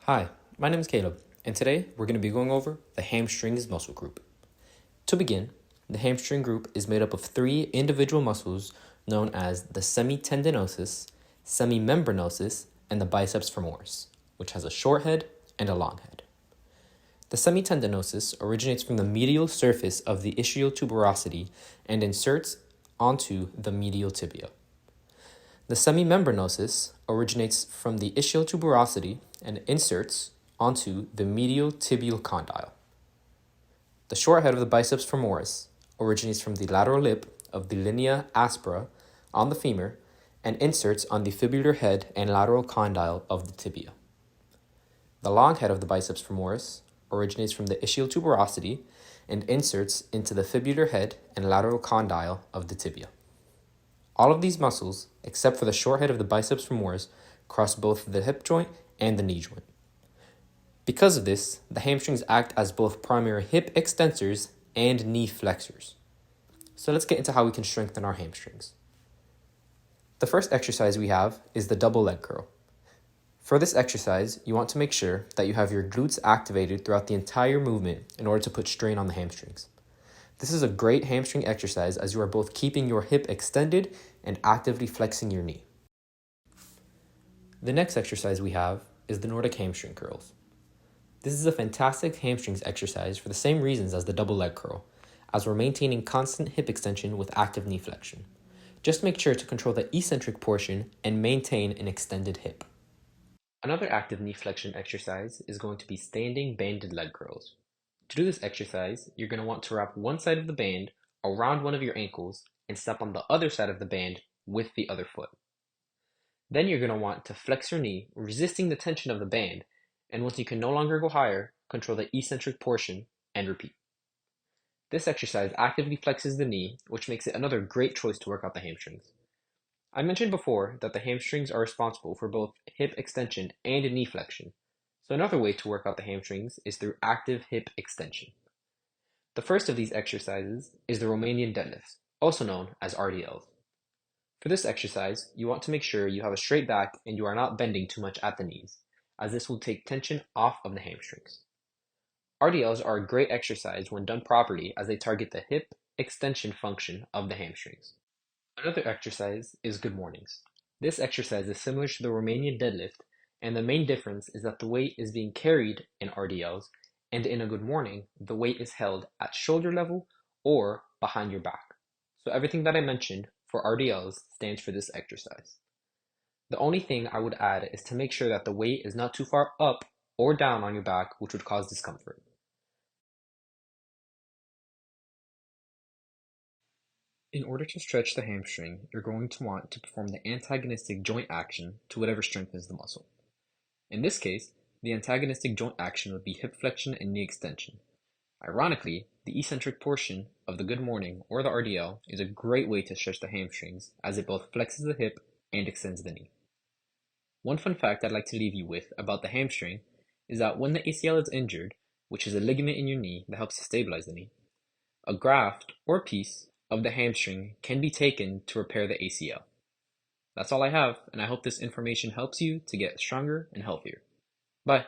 Hi, my name is Caleb, and today we're going to be going over the hamstrings muscle group. To begin, the hamstring group is made up of three individual muscles known as the semitendinosus, semimembranosus, and the biceps femoris, which has a short head and a long head. The semitendinosus originates from the medial surface of the ischial tuberosity and inserts onto the medial tibia. The semimembranosus originates from the ischial tuberosity and inserts onto the medial tibial condyle. The short head of the biceps femoris originates from the lateral lip of the linea aspera on the femur and inserts on the fibular head and lateral condyle of the tibia. The long head of the biceps femoris originates from the ischial tuberosity and inserts into the fibular head and lateral condyle of the tibia. All of these muscles, except for the short head of the biceps femoris, cross both the hip joint and the knee joint. Because of this, the hamstrings act as both primary hip extensors and knee flexors. So let's get into how we can strengthen our hamstrings. The first exercise we have is the double leg curl. For this exercise, you want to make sure that you have your glutes activated throughout the entire movement in order to put strain on the hamstrings. This is a great hamstring exercise as you are both keeping your hip extended and actively flexing your knee. The next exercise we have is the Nordic hamstring curls. This is a fantastic hamstrings exercise for the same reasons as the double leg curl, as we're maintaining constant hip extension with active knee flexion. Just make sure to control the eccentric portion and maintain an extended hip. Another active knee flexion exercise is going to be standing banded leg curls. To do this exercise, you're going to want to wrap one side of the band around one of your ankles and step on the other side of the band with the other foot. Then you're going to want to flex your knee, resisting the tension of the band, and once you can no longer go higher, control the eccentric portion and repeat. This exercise actively flexes the knee, which makes it another great choice to work out the hamstrings. I mentioned before that the hamstrings are responsible for both hip extension and knee flexion. So another way to work out the hamstrings is through active hip extension. The first of these exercises is the Romanian deadlifts, also known as RDLs. For this exercise, you want to make sure you have a straight back and you are not bending too much at the knees, as this will take tension off of the hamstrings. RDLs are a great exercise when done properly as they target the hip extension function of the hamstrings. Another exercise is good mornings. This exercise is similar to the Romanian deadlift, and the main difference is that the weight is being carried in RDLs, and in a good morning, the weight is held at shoulder level or behind your back. So everything that I mentioned for RDLs stands for this exercise. The only thing I would add is to make sure that the weight is not too far up or down on your back, which would cause discomfort. In order to stretch the hamstring, you're going to want to perform the antagonistic joint action to whatever strengthens the muscle. In this case, the antagonistic joint action would be hip flexion and knee extension. Ironically, the eccentric portion of the good morning or the RDL is a great way to stretch the hamstrings as it both flexes the hip and extends the knee. One fun fact I'd like to leave you with about the hamstring is that when the ACL is injured, which is a ligament in your knee that helps to stabilize the knee, a graft or piece of the hamstring can be taken to repair the ACL. That's all I have, and I hope this information helps you to get stronger and healthier. Bye.